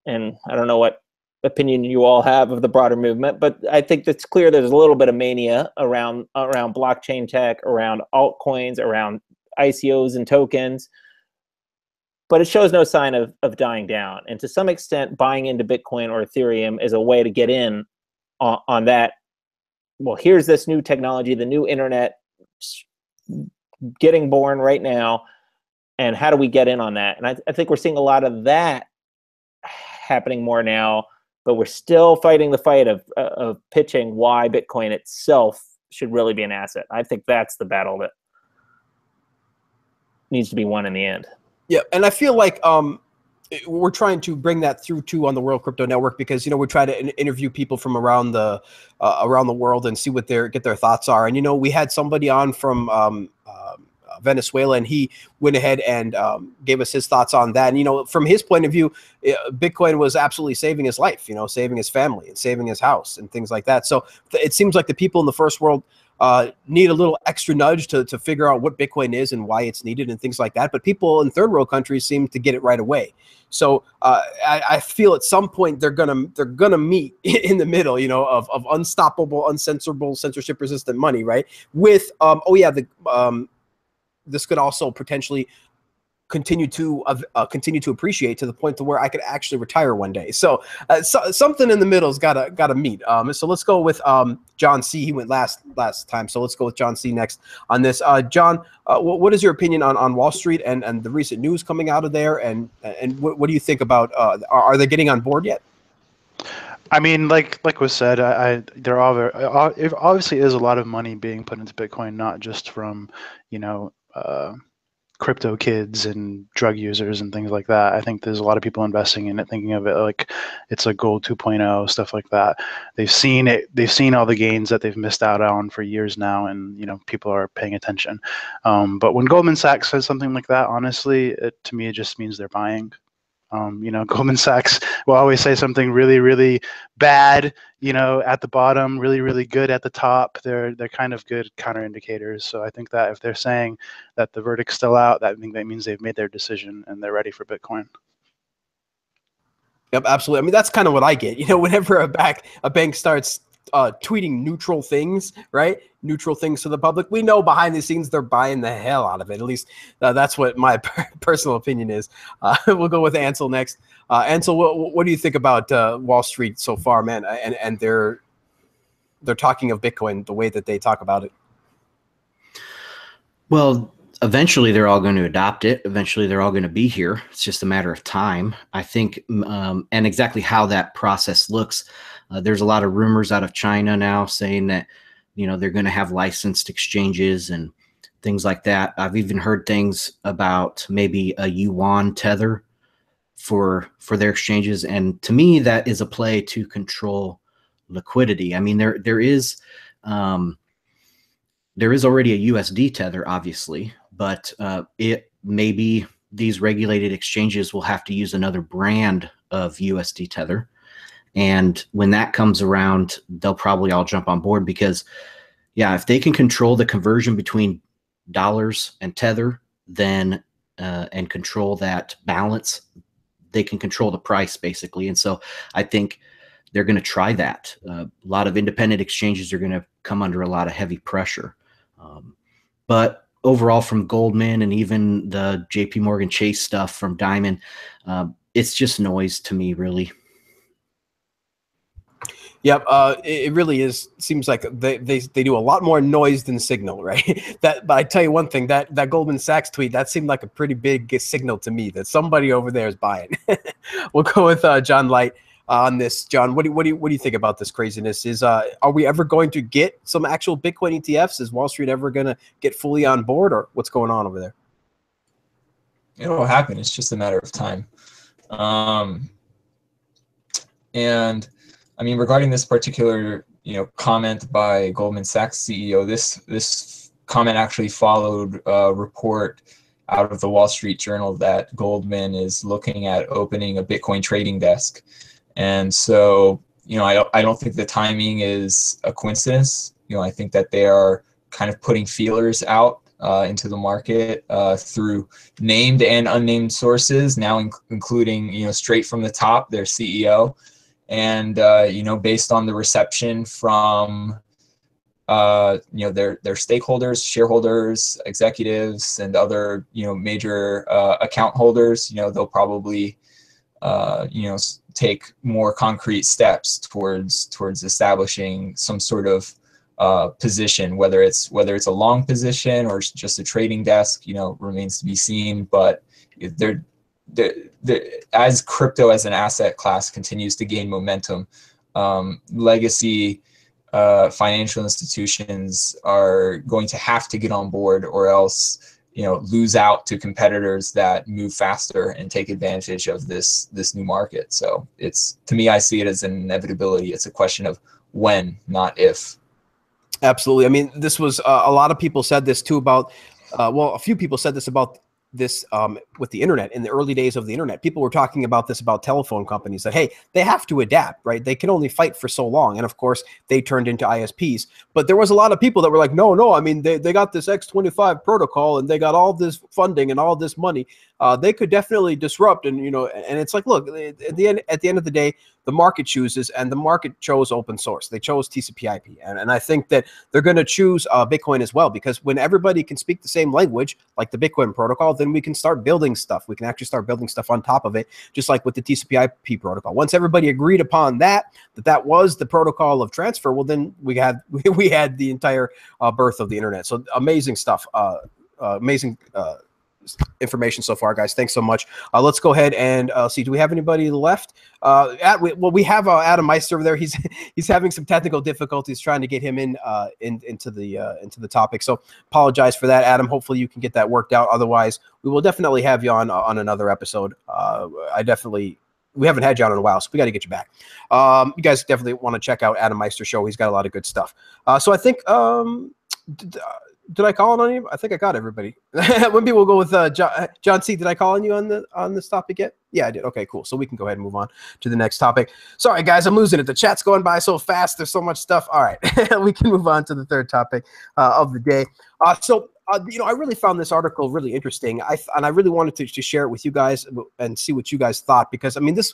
S5: And I don't know what opinion you all have of the broader movement, but I think it's clear there's a little bit of mania around blockchain tech, around altcoins, around ICOs and tokens. But it shows no sign of dying down. And to some extent, buying into Bitcoin or Ethereum is a way to get in on that. Well, here's this new technology, the new internet getting born right now. And how do we get in on that? And I think we're seeing a lot of that happening more now, but we're still fighting the fight of pitching why Bitcoin itself should really be an asset. I think that's the battle that needs to be won in the end.
S1: Yeah, and I feel like we're trying to bring that through too on the World Crypto Network, because you know we try to interview people from around the world and see what get their thoughts are. And you know we had somebody on from Venezuela, and he went ahead and gave us his thoughts on that. And you know, from his point of view, Bitcoin was absolutely saving his life, you know, saving his family and saving his house and things like that. So it seems like the people in the first world need a little extra nudge to figure out what Bitcoin is and why it's needed and things like that. But people in third world countries seem to get it right away. So I feel at some point they're gonna meet in the middle, you know, of unstoppable, uncensorable, censorship resistant money, right? With this could also potentially continue to appreciate to the point to where I could actually retire one day. So, something in the middle's gotta meet. So let's go with John C. He went last time, so let's go with John C. next on this. John, what is your opinion on Wall Street and the recent news coming out of there? And what do you think about? Are they getting on board yet?
S3: I mean, like was said, there obviously is a lot of money being put into Bitcoin, not just from, you know, crypto kids and drug users and things like that. I think there's a lot of people investing in it, thinking of it like it's a gold 2.0, stuff like that. They've seen it. They've seen all the gains that they've missed out on for years now, and you know, people are paying attention. But when Goldman Sachs says something like that, honestly, to me, it just means they're buying. You know, Goldman Sachs will always say something really, really bad, you know, at the bottom, really, really good at the top. They're kind of good counter indicators. So I think that if they're saying that the verdict's still out, that means they've made their decision and they're ready for Bitcoin.
S1: Yep, absolutely. I mean, that's kind of what I get. You know, whenever a bank starts tweeting neutral things, right? Neutral things to the public, we know behind the scenes they're buying the hell out of it. At least that's what my personal opinion is. We'll go with Ansel next. Ansel, what do you think about Wall Street so far, man? And they're talking of Bitcoin the way that they talk about it.
S4: Well, eventually they're all going to adopt it. Eventually they're all going to be here. It's just a matter of time, I think. And exactly how that process looks. There's a lot of rumors out of China now saying that, you know, they're going to have licensed exchanges and things like that. I've even heard things about maybe a yuan tether for their exchanges, and to me, that is a play to control liquidity. I mean, there is already a USD tether, obviously, but it maybe these regulated exchanges will have to use another brand of USD tether. And when that comes around, they'll probably all jump on board because, yeah, if they can control the conversion between dollars and tether, then and control that balance, they can control the price basically. And so I think they're going to try that. A lot of independent exchanges are going to come under a lot of heavy pressure. But overall, from Goldman and even the JP Morgan Chase stuff from Diamond, it's just noise to me, really.
S1: Yep, it really is. Seems like they do a lot more noise than signal, right? But I tell you one thing, that Goldman Sachs tweet, that seemed like a pretty big signal to me that somebody over there is buying. We'll go with John Light on this. John, what do you think about this craziness? Are we ever going to get some actual Bitcoin ETFs? Is Wall Street ever going to get fully on board, or what's going on over there?
S2: It'll happen. It's just a matter of time. And I mean, regarding this particular, comment by Goldman Sachs CEO, this comment actually followed a report out of the Wall Street Journal that Goldman is looking at opening a Bitcoin trading desk. And so, I don't think the timing is a coincidence. I think that they are kind of putting feelers out into the market through named and unnamed sources, now including, straight from the top, their CEO. And, based on the reception from, their stakeholders, shareholders, executives, and other, major account holders, they'll probably, take more concrete steps towards establishing some sort of position, whether it's a long position or just a trading desk, remains to be seen. But as crypto as an asset class continues to gain momentum, legacy financial institutions are going to have to get on board, or else lose out to competitors that move faster and take advantage of this new market. So to me, I see it as an inevitability. It's a question of when, not if.
S1: Absolutely. I mean, this was a lot of people said this too about. A few people said this about this with the internet. In the early days of the internet, people were talking about this about telephone companies, that, hey, they have to adapt, right? They can only fight for so long. And of course, they turned into ISPs. But there was a lot of people that were like, no, I mean, they got this X25 protocol and they got all this funding and all this money. They could definitely disrupt. And, and it's like, look, at the end of the day, the market chooses, and the market chose open source. They chose TCP/IP. And I think that they're going to choose Bitcoin as well, because when everybody can speak the same language, like the Bitcoin protocol, then we can start building stuff. We can actually start building stuff on top of it, just like with the TCP/IP protocol. Once everybody agreed upon that was the protocol of transfer, well, then we had the entire birth of the internet. So amazing stuff. Amazing information so far, guys. Thanks so much. Let's go ahead and see. Do we have anybody left? We have Adam Meister over there. He's having some technical difficulties trying to get him into the topic. So apologize for that, Adam. Hopefully you can get that worked out. Otherwise, we will definitely have you on another episode. We haven't had you on in a while, so we got to get you back. You guys definitely want to check out Adam Meister's show. He's got a lot of good stuff. So I think. Did I call on you? I think I got everybody. Maybe we'll go with John C. Did I call on you on this topic yet? Yeah, I did. Okay, cool. So we can go ahead and move on to the next topic. Sorry, guys, I'm losing it. The chat's going by so fast. There's so much stuff. All right, we can move on to the third topic of the day. I really found this article really interesting. I really wanted to share it with you guys and see what you guys thought, because I mean, this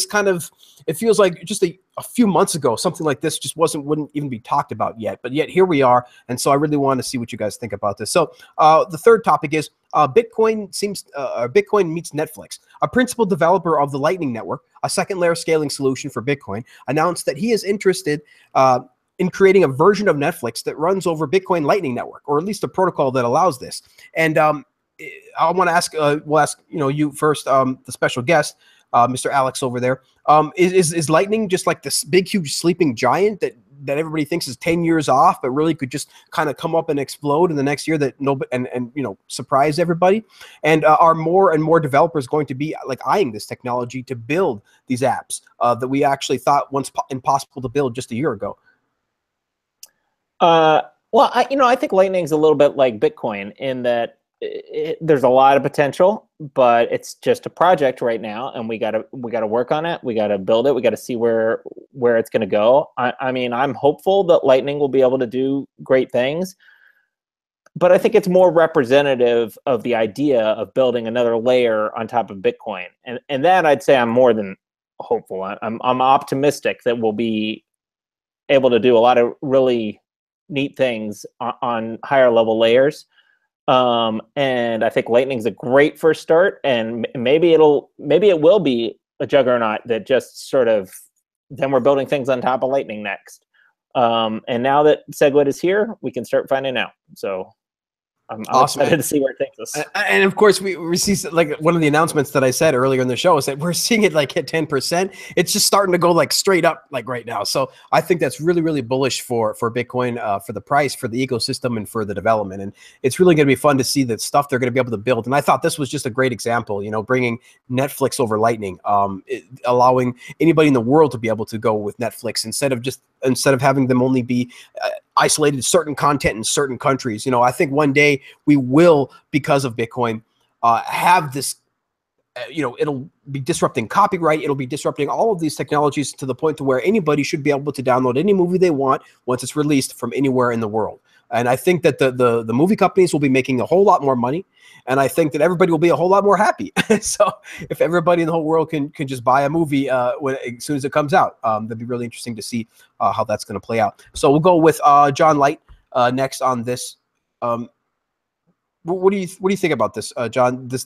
S1: kind of, it feels like just a few months ago, something like this just wouldn't even be talked about yet, but yet here we are. And so I really want to see what you guys think about this. So the third topic is Bitcoin meets Netflix. A principal developer of the Lightning Network, a second layer scaling solution for Bitcoin, announced that he is interested in creating a version of Netflix that runs over Bitcoin Lightning Network, or at least a protocol that allows this. And I want to ask, we'll ask you first, the special guest, Mr. Alex over there. Is Lightning just like this big, huge sleeping giant that that everybody thinks is 10 years off, but really could just kind of come up and explode in the next year, that nobody and you know, surprise everybody. And are more and more developers going to be like eyeing this technology to build these apps that we actually thought once impossible to build just a year ago?
S5: Well, I think Lightning's a little bit like Bitcoin in that there's a lot of potential, but it's just a project right now, and we gotta work on it. We gotta build it. We gotta see where it's gonna go. I mean, I'm hopeful that Lightning will be able to do great things, but I think it's more representative of the idea of building another layer on top of Bitcoin, and that I'd say I'm more than hopeful. I'm optimistic that we'll be able to do a lot of really neat things on higher level layers. And I think Lightning's a great first start, and maybe it will be a juggernaut that just sort of, then we're building things on top of Lightning next. And now that Segway is here, we can start finding out. So I'm
S1: awesome.
S5: excited to see where it takes us.
S1: And of course, we see, like one of the announcements that I said earlier in the show is that we're seeing it like hit 10%. It's just starting to go like straight up like right now. So I think that's really, really bullish for Bitcoin, for the price, for the ecosystem, and for the development. And it's really going to be fun to see the stuff they're going to be able to build. And I thought this was just a great example, you know, bringing Netflix over Lightning, allowing anybody in the world to be able to go with Netflix instead of having them only be isolated certain content in certain countries. You know, I think one day we will, because of Bitcoin, have this, you know, it'll be disrupting copyright. It'll be disrupting all of these technologies to the point to where anybody should be able to download any movie they want once it's released from anywhere in the world. And I think that the movie companies will be making a whole lot more money. And I think that everybody will be a whole lot more happy. So if everybody in the whole world can just buy a movie as soon as it comes out, that'd be really interesting to see how that's going to play out. So we'll go with John Light next on this. What do you think about this, John? This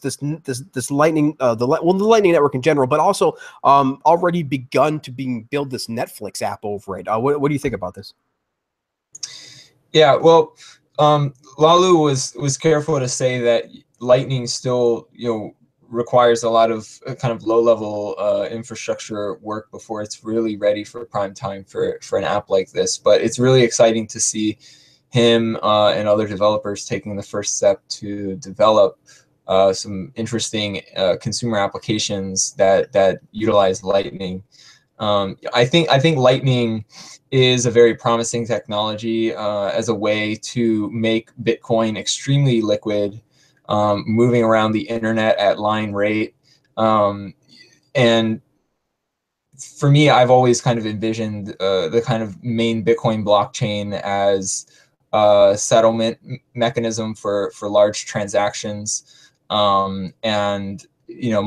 S1: Lightning, the Lightning Network in general, but also already begun to build this Netflix app over it. What do you think about this?
S2: Yeah, well, Lalu was careful to say that Lightning still, you know, requires a lot of kind of low-level infrastructure work before it's really ready for prime time for an app like this. But it's really exciting to see him and other developers taking the first step to develop some interesting consumer applications that utilize Lightning. I think Lightning is a very promising technology as a way to make Bitcoin extremely liquid, moving around the internet at line rate. And for me, I've always kind of envisioned the kind of main Bitcoin blockchain as a settlement mechanism for large transactions. And you know,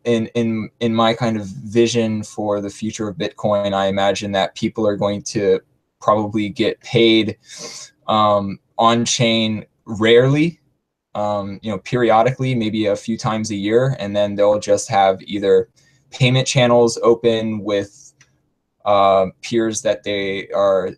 S2: in my kind of vision for the future of Bitcoin, I imagine that people are going to probably get paid on chain rarely, you know, periodically, maybe a few times a year, and then they'll just have either payment channels open with peers that they are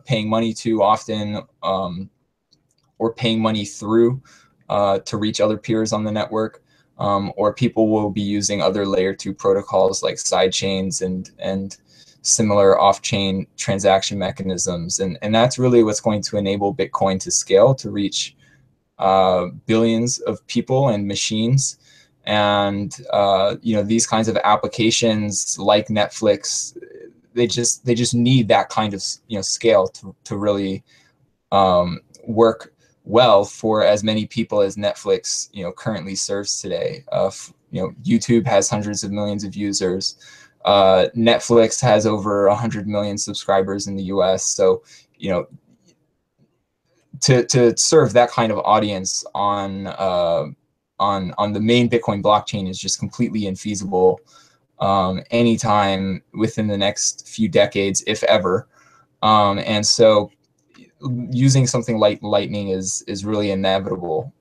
S2: paying money to often, or paying money through to reach other peers on the network. Or people will be using other layer 2 protocols like sidechains and similar off-chain transaction mechanisms. And that's really what's going to enable Bitcoin to scale, to reach billions of people and machines. And you know, these kinds of applications like Netflix, they just need that kind of, you know, scale to really work well for as many people as Netflix, you know, currently serves today. You know, YouTube has hundreds of millions of users. Netflix has over 100 million subscribers in the US. So, you know, to serve that kind of audience on the main Bitcoin blockchain is just completely infeasible anytime within the next few decades, if ever. And so using something like Lightning is really inevitable.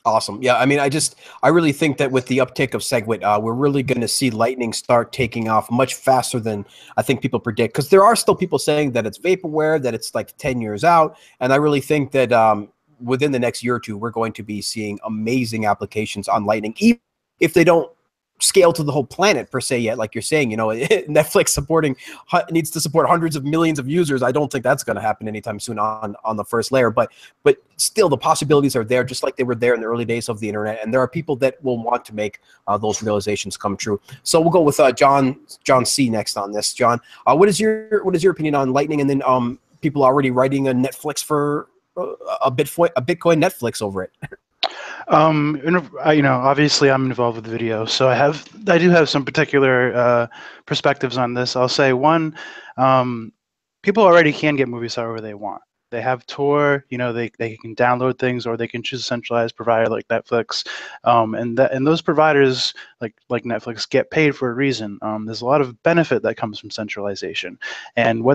S1: Awesome. Yeah, I mean, I really think that with the uptick of Segway, we're really going to see Lightning start taking off much faster than I think people predict. Because there are still people saying that it's vaporware, that it's like 10 years out. And I really think that within the next year or two, we're going to be seeing amazing applications on Lightning, even if they don't scale to the whole planet per se yet. Like you're saying, you know, Netflix needs to support hundreds of millions of users. I don't think that's going to happen anytime soon on the first layer, but still the possibilities are there, just like they were there in the early days of the internet. And there are people that will want to make those realizations come true. So we'll go with John C next on this. John, what is your opinion on Lightning? And then people already writing a Netflix for a Bitcoin Netflix over it.
S3: You know, obviously I'm involved with video, so I do have some particular perspectives on this. I'll say one, people already can get movies however they want. They have Tor, you know, they can download things, or they can choose a centralized provider like Netflix, and those providers like Netflix get paid for a reason. There's a lot of benefit that comes from centralization, and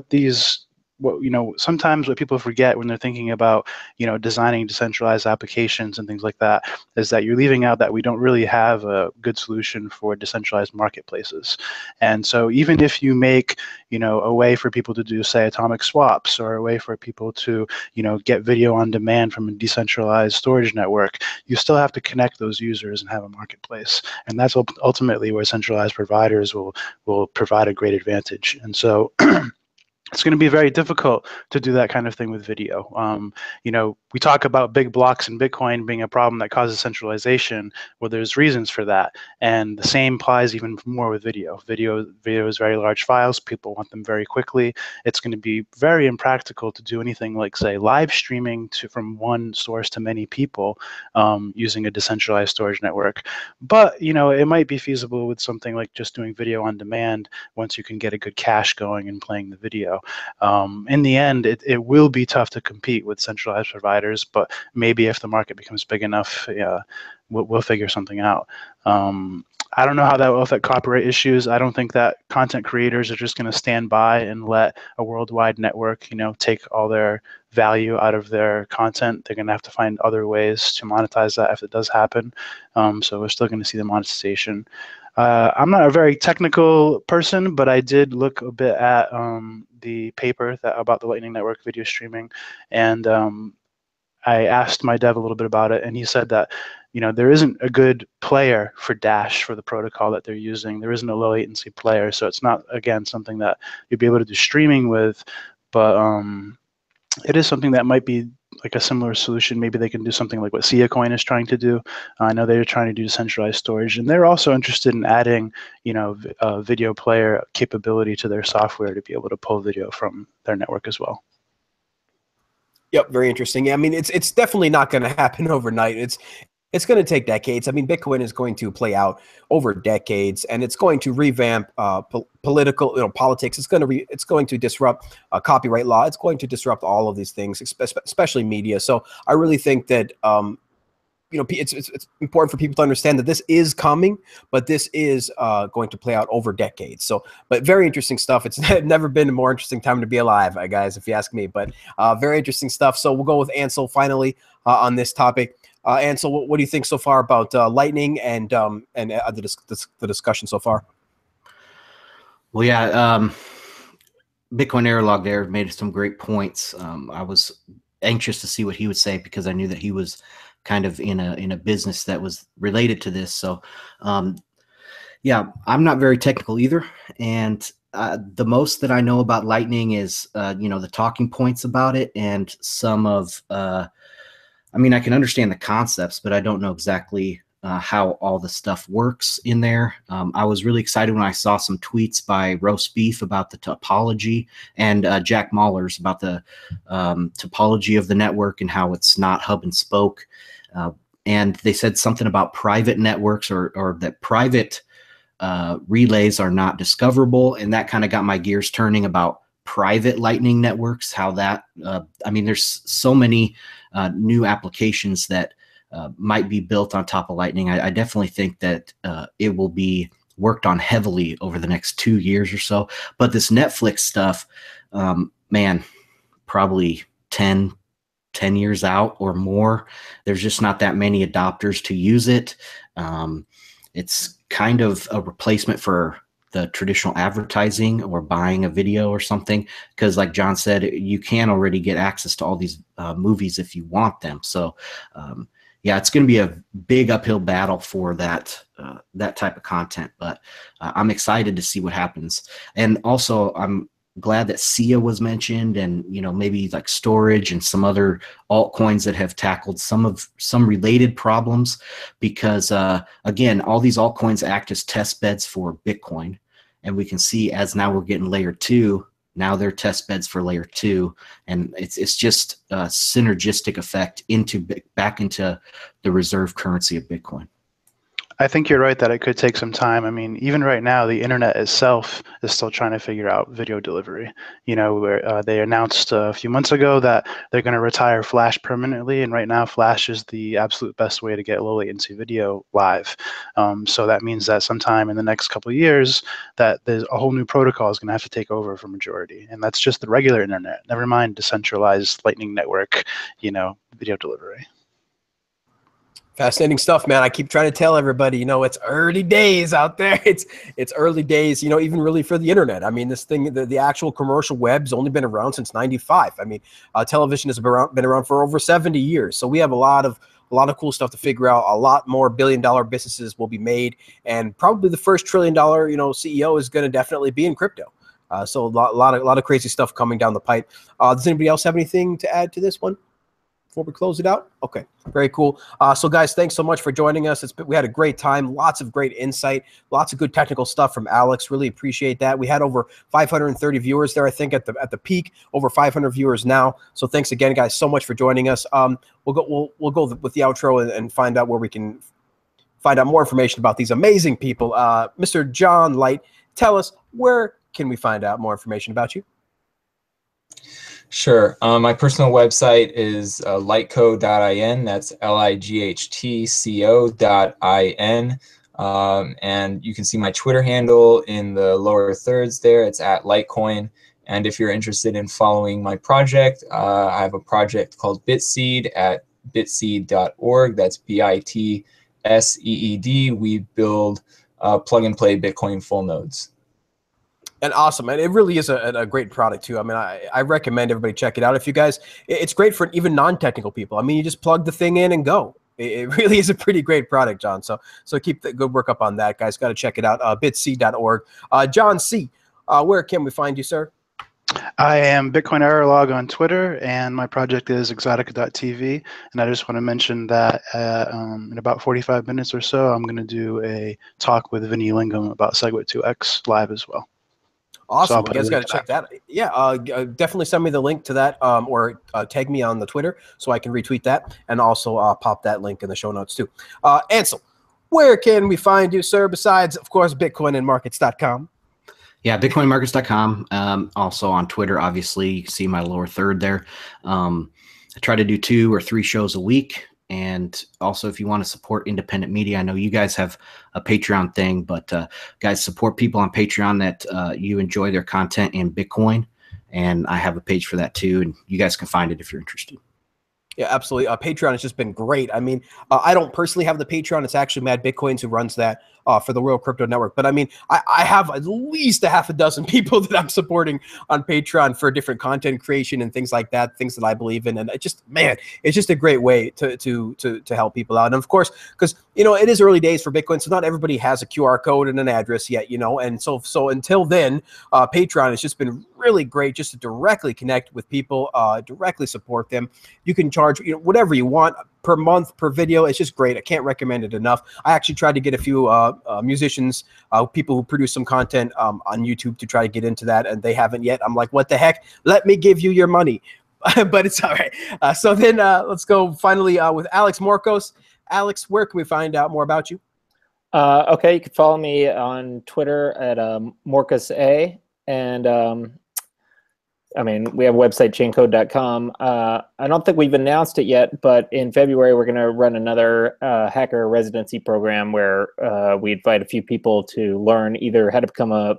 S3: you know, sometimes what people forget when they're thinking about, you know, designing decentralized applications and things like that is that you're leaving out that we don't really have a good solution for decentralized marketplaces. And so even if you make, you know, a way for people to do, say, atomic swaps, or a way for people to, you know, get video on demand from a decentralized storage network, you still have to connect those users and have a marketplace. And that's ultimately where centralized providers will provide a great advantage. And so it's going to be very difficult to do that kind of thing with video. You know, we talk about big blocks in Bitcoin being a problem that causes centralization. Well, there's reasons for that, and the same applies even more with video. Video is very large files. People want them very quickly. It's going to be very impractical to do anything like, say, live streaming from one source to many people using a decentralized storage network. But, you know, it might be feasible with something like just doing video on demand once you can get a good cache going and playing the video. In the end, it will be tough to compete with centralized providers, but maybe if the market becomes big enough, we'll figure something out. I don't know how that will affect copyright issues. I don't think that content creators are just going to stand by and let a worldwide network, you know, take all their value out of their content. They're going to have to find other ways to monetize that if it does happen. So we're still going to see the monetization. I'm not a very technical person, but I did look a bit at the paper about the Lightning Network video streaming, and I asked my dev a little bit about it, and he said that, you know, there isn't a good player for Dash for the protocol that they're using. There isn't a low latency player, so it's not, again, something that you'd be able to do streaming with, but it is something that might be like a similar solution. Maybe they can do something like what Siacoin is trying to do. I know they're trying to do decentralized storage, and they're also interested in adding, you know, a video player capability to their software to be able to pull video from their network as well.
S1: Yep, very interesting. Yeah, I mean, it's definitely not going to happen overnight. It's going to take decades. I mean, Bitcoin is going to play out over decades, and it's going to revamp political, you know, politics. It's going to disrupt copyright law. It's going to disrupt all of these things, especially media. So I really think that you know, it's important for people to understand that this is coming, but this is going to play out over decades. So, but very interesting stuff. It's never been a more interesting time to be alive, guys, if you ask me. But very interesting stuff. So we'll go with Ansel finally on this topic. Ansel, what do you think so far about Lightning and the discussion so far?
S4: Well, yeah, Bitcoin Airlog there made some great points. I was anxious to see what he would say because I knew that he was kind of in a business that was related to this. So, yeah, I'm not very technical either, and the most that I know about Lightning is you know, the talking points about it and some of I mean, I can understand the concepts, but I don't know exactly how all the stuff works in there. I was really excited when I saw some tweets by Roast Beef about the topology and Jack Mahler's about the topology of the network and how it's not hub and spoke. And they said something about private networks or that private relays are not discoverable. And that kind of got my gears turning about private Lightning networks, how that, I mean, there's so many new applications that might be built on top of Lightning. I definitely think that it will be worked on heavily over the next 2 years or so. But this Netflix stuff, man, probably 10 years out or more. There's just not that many adopters to use it. It's kind of a replacement for the traditional advertising or buying a video or something, because like John said, you can already get access to all these movies if you want them. So yeah, it's going to be a big uphill battle for that that type of content. But I'm excited to see what happens. And also, I'm glad that SIA was mentioned, and maybe like storage and some other altcoins that have tackled some related problems, because again, all these altcoins act as test beds for Bitcoin, and we can see as now we're getting layer 2. Now they're test beds for layer 2, and it's just a synergistic effect back into the reserve currency of Bitcoin.
S3: I think you're right that it could take some time. I mean, even right now, the internet itself is still trying to figure out video delivery. Where they announced a few months ago that they're going to retire Flash permanently, and right now, Flash is the absolute best way to get low latency video live. So that means that sometime in the next couple of years, that there's a whole new protocol is going to have to take over for majority, and that's just the regular internet. Never mind decentralized Lightning Network, video delivery.
S1: Fascinating stuff, man. I keep trying to tell everybody, it's early days out there. It's early days, even really for the internet. I mean, this thing, the actual commercial web's only been around since '95. I mean, television has been around for over 70 years. So we have a lot of cool stuff to figure out. A lot more billion-dollar businesses will be made, and probably the first trillion-dollar, CEO is going to definitely be in crypto. So a lot of crazy stuff coming down the pipe. Does anybody else have anything to add to this one before we close it out? Okay, very cool. So guys, thanks so much for joining us. We had a great time, lots of great insight, lots of good technical stuff from Alex. Really appreciate that. We had over 530 viewers there, I think, at the peak, over 500 viewers now. So thanks again, guys, so much for joining us. We'll go with the outro and find out where we can find out more information about these amazing people. Mr. John Light, tell us, where can we find out more information about you?
S2: Sure. My personal website is lightco.in. That's lightco.in. And you can see my Twitter handle in the lower thirds there. It's at Litecoin. And if you're interested in following my project, I have a project called Bitseed at bitseed.org. That's BITSEED. We build plug-and-play Bitcoin full nodes.
S1: And awesome, and it really is a great product too. I mean, I recommend everybody check it out. If you guys, it's great for even non-technical people. I mean, you just plug the thing in and go. It really is a pretty great product, John. So keep the good work up on that, guys. Got to check it out. Bitseed.org. John C., where can we find you, sir?
S3: I am Bitcoin Errorlog on Twitter, and my project is exotica.tv. And I just want to mention that in about 45 minutes or so, I'm going to do a talk with Vinny Lingham about Segway 2X live as well.
S1: Awesome. So you guys got to check that. Yeah, definitely send me the link to that, or tag me on the Twitter so I can retweet that, and also pop that link in the show notes too. Ansel, where can we find you, sir, besides, of course, bitcoinandmarkets.com?
S4: Yeah, bitcoinmarkets.com. Also on Twitter, obviously, you can see my lower third there. I try to do 2 or 3 shows a week. And also, if you want to support independent media, I know you guys have a Patreon thing, but guys, support people on Patreon that you enjoy their content in Bitcoin. And I have a page for that too, and you guys can find it if you're interested.
S1: Yeah, absolutely. Patreon has just been great. I mean, I don't personally have the Patreon. It's actually Mad Bitcoins who runs that for the Real Crypto Network. But I mean, I have at least a half a dozen people that I'm supporting on Patreon for different content creation and things like that, things that I believe in. And it just, man, it's just a great way to help people out. And of course, because, it is early days for Bitcoin, so not everybody has a QR code and an address yet, and so until then, Patreon has just been really great just to directly connect with people, directly support them. You can charge whatever you want per month, per video. It's just great. I can't recommend it enough. I actually tried to get a few musicians, people who produce some content on YouTube to try to get into that, and they haven't yet. I'm like, what the heck? Let me give you your money. But it's all right. So then let's go finally with Alex Morcos. Alex, where can we find out more about you?
S5: Okay, you can follow me on Twitter at MorcosA, and I mean, we have a website, chaincode.com. I don't think we've announced it yet, but in February, we're going to run another hacker residency program where we invite a few people to learn either how to become a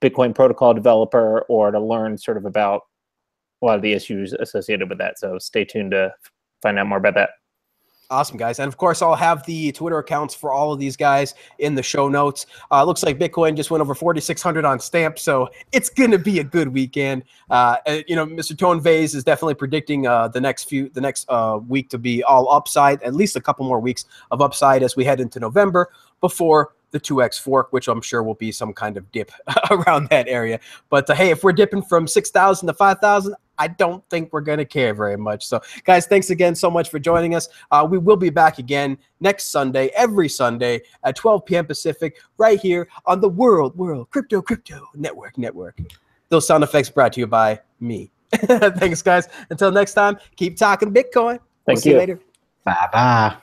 S5: Bitcoin protocol developer or to learn sort of about a lot of the issues associated with that. So stay tuned to find out more about that.
S1: Awesome, guys. And of course, I'll have the Twitter accounts for all of these guys in the show notes. Looks like Bitcoin just went over 4,600 on Stamp, so it's going to be a good weekend. Mr. Tone Vase is definitely predicting the next week to be all upside, at least a couple more weeks of upside as we head into November before the 2X fork, which I'm sure will be some kind of dip around that area. But hey, if we're dipping from 6,000 to 5,000, I don't think we're going to care very much. So, guys, thanks again so much for joining us. We will be back again next Sunday, every Sunday at 12 p.m. Pacific, right here on the World Crypto Network. Those sound effects brought to you by me. Thanks, guys. Until next time, keep talking Bitcoin.
S5: Thank
S1: See
S5: you
S1: you later.
S4: Bye-bye.